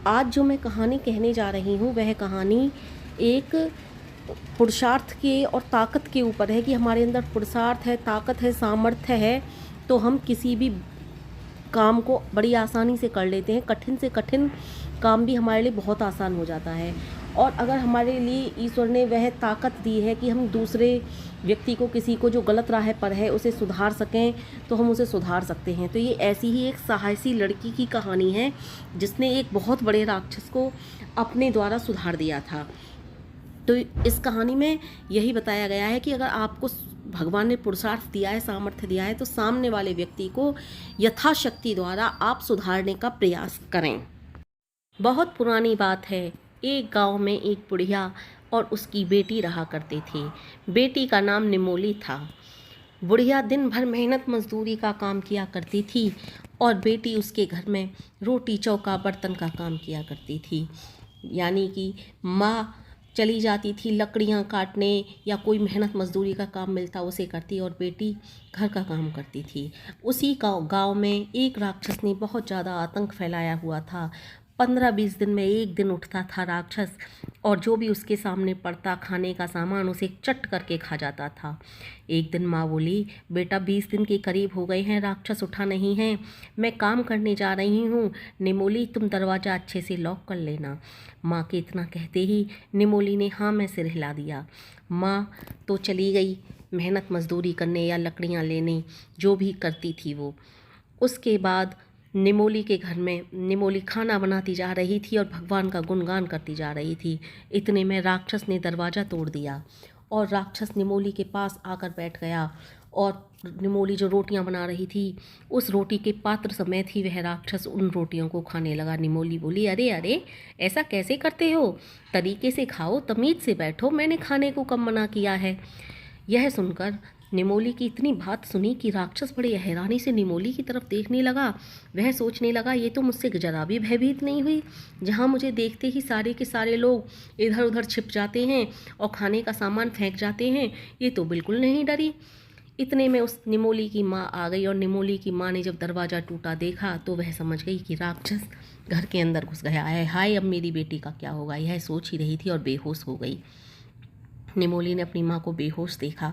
आज जो मैं कहानी कहने जा रही हूँ वह कहानी एक पुरुषार्थ के और ताकत के ऊपर है कि हमारे अंदर पुरुषार्थ है, ताकत है, सामर्थ्य है तो हम किसी भी काम को बड़ी आसानी से कर लेते हैं। कठिन से कठिन काम भी हमारे लिए बहुत आसान हो जाता है। और अगर हमारे लिए ईश्वर ने वह ताकत दी है कि हम दूसरे व्यक्ति को, किसी को जो गलत राह पर है, उसे सुधार सकें तो हम उसे सुधार सकते हैं। तो ये ऐसी ही एक साहसी लड़की की कहानी है जिसने एक बहुत बड़े राक्षस को अपने द्वारा सुधार दिया था। तो इस कहानी में यही बताया गया है कि अगर आपको भगवान ने पुरुषार्थ दिया है, सामर्थ्य दिया है, तो सामने वाले व्यक्ति को यथाशक्ति द्वारा आप सुधारने का प्रयास करें। बहुत पुरानी बात है, एक गांव में एक बुढ़िया और उसकी बेटी रहा करते थे। बेटी का नाम निमोली था। बुढ़िया दिन भर मेहनत मजदूरी का काम किया करती थी और बेटी उसके घर में रोटी चौका बर्तन का काम किया करती थी। यानी कि माँ चली जाती थी लकड़ियाँ काटने या कोई मेहनत मजदूरी का काम मिलता उसे करती और बेटी घर का काम करती थी। उसी गांव में एक राक्षस ने बहुत ज़्यादा आतंक फैलाया हुआ था। 15-20 दिन में एक दिन उठता था राक्षस और जो भी उसके सामने पड़ता खाने का सामान उसे चट करके खा जाता था। एक दिन माँ बोली, बेटा 20 दिन के करीब हो गए हैं, राक्षस उठा नहीं है, मैं काम करने जा रही हूँ, निमोली तुम दरवाज़ा अच्छे से लॉक कर लेना। माँ के इतना कहते ही निमोली ने हाँ में सिर हिला दिया। माँ तो चली गई मेहनत मजदूरी करने या लकड़ियाँ लेने, जो भी करती थी वो। उसके बाद निमोली के घर में निमोली खाना बनाती जा रही थी और भगवान का गुणगान करती जा रही थी। इतने में राक्षस ने दरवाज़ा तोड़ दिया और राक्षस निमोली के पास आकर बैठ गया और निमोली जो रोटियां बना रही थी उस रोटी के पात्र समेत ही वह राक्षस उन रोटियों को खाने लगा। निमोली बोली, अरे अरे ऐसा कैसे करते हो, तरीके से खाओ, तमीज़ से बैठो, मैंने खाने को कब मना किया है। यह सुनकर निमोली की इतनी बात सुनी कि राक्षस बड़ी हैरानी से निमोली की तरफ देखने लगा। वह सोचने लगा, ये तो मुझसे जरा भी भयभीत नहीं हुई, जहाँ मुझे देखते ही सारे के सारे लोग इधर उधर छिप जाते हैं और खाने का सामान फेंक जाते हैं, ये तो बिल्कुल नहीं डरी। इतने में उस निमोली की माँ आ गई और निमोली की माँ ने जब दरवाज़ा टूटा देखा तो वह समझ गई कि राक्षस घर के अंदर घुस गया है। हाय, अब मेरी बेटी का क्या होगा, यह सोच ही रही थी और बेहोश हो गई। निमोली ने अपनी माँ को बेहोश देखा।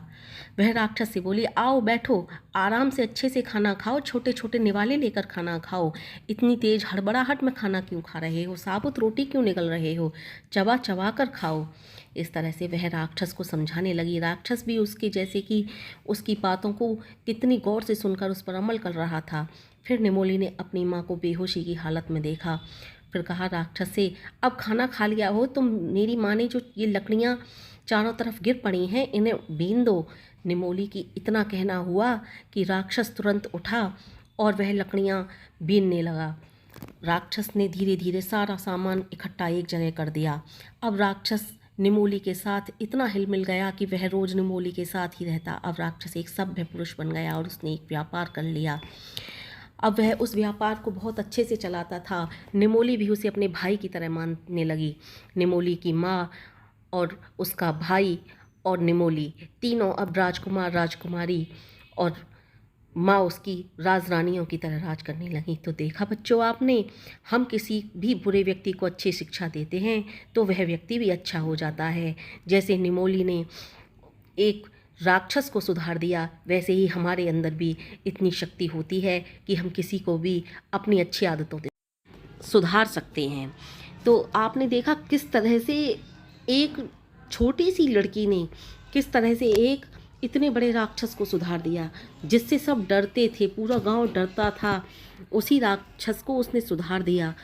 वह राक्षस से बोली, आओ बैठो, आराम से अच्छे से खाना खाओ, छोटे छोटे निवाले लेकर खाना खाओ, इतनी तेज हड़बड़ाहट में खाना क्यों खा रहे हो, साबुत रोटी क्यों निगल रहे हो, चबा चबा कर खाओ। इस तरह से वह राक्षस को समझाने लगी। राक्षस भी उसके जैसे कि उसकी बातों को कितनी गौर से सुनकर उस पर अमल कर रहा था। फिर निमोली ने अपनी माँ को बेहोशी की हालत में देखा। फिर कहा राक्षस से, अब खाना खा लिया हो तुम, मेरी माँ ने जो ये लकड़ियाँ चारों तरफ गिर पड़ी हैं इन्हें बीन दो। निमोली की इतना कहना हुआ कि राक्षस तुरंत उठा और वह लकड़ियाँ बीनने लगा। राक्षस ने धीरे धीरे सारा सामान इकट्ठा एक जगह कर दिया। अब राक्षस निमोली के साथ इतना हिल मिल गया कि वह रोज निमोली के साथ ही रहता। अब राक्षस एक सभ्य पुरुष बन गया और उसने एक व्यापार कर लिया। अब वह उस व्यापार को बहुत अच्छे से चलाता था। निमोली भी उसे अपने भाई की तरह मानने लगी। निमोली की माँ और उसका भाई और निमोली तीनों अब राजकुमार राजकुमारी और माँ उसकी राजरानियों की तरह राज करने लगी। तो देखा बच्चों आपने, हम किसी भी बुरे व्यक्ति को अच्छी शिक्षा देते हैं तो वह व्यक्ति भी अच्छा हो जाता है। जैसे निमोली ने एक राक्षस को सुधार दिया, वैसे ही हमारे अंदर भी इतनी शक्ति होती है कि हम किसी को भी अपनी अच्छी आदतों से सुधार सकते हैं। तो आपने देखा किस तरह से एक छोटी सी लड़की ने किस तरह से एक इतने बड़े राक्षस को सुधार दिया, जिससे सब डरते थे, पूरा गांव डरता था। उसी राक्षस को उसने सुधार दिया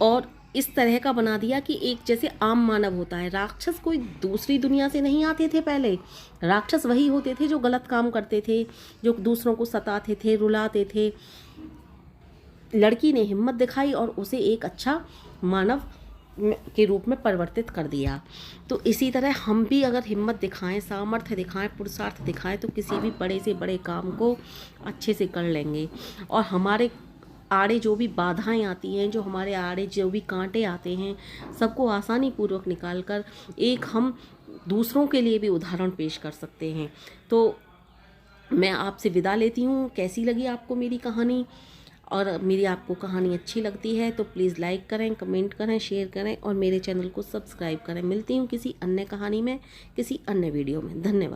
और इस तरह का बना दिया कि एक जैसे आम मानव होता है। राक्षस कोई दूसरी दुनिया से नहीं आते थे पहले, राक्षस वही होते थे जो गलत काम करते थे, जो दूसरों को सताते थे, रुलाते थे। लड़की ने हिम्मत दिखाई और उसे एक अच्छा मानव के रूप में परिवर्तित कर दिया। तो इसी तरह हम भी अगर हिम्मत दिखाएं, सामर्थ्य दिखाएं, पुरुषार्थ दिखाएं तो किसी भी बड़े से बड़े काम को अच्छे से कर लेंगे। और हमारे आड़े जो भी बाधाएं आती हैं, जो हमारे आड़े जो भी कांटे आते हैं, सबको आसानी पूर्वक निकाल कर एक हम दूसरों के लिए भी उदाहरण पेश कर सकते हैं। तो मैं आपसे विदा लेती हूँ। कैसी लगी आपको मेरी कहानी? और मेरी आपको कहानी अच्छी लगती है तो प्लीज़ लाइक करें, कमेंट करें, शेयर करें और मेरे चैनल को सब्सक्राइब करें। मिलती हूँ किसी अन्य कहानी में, किसी अन्य वीडियो में। धन्यवाद।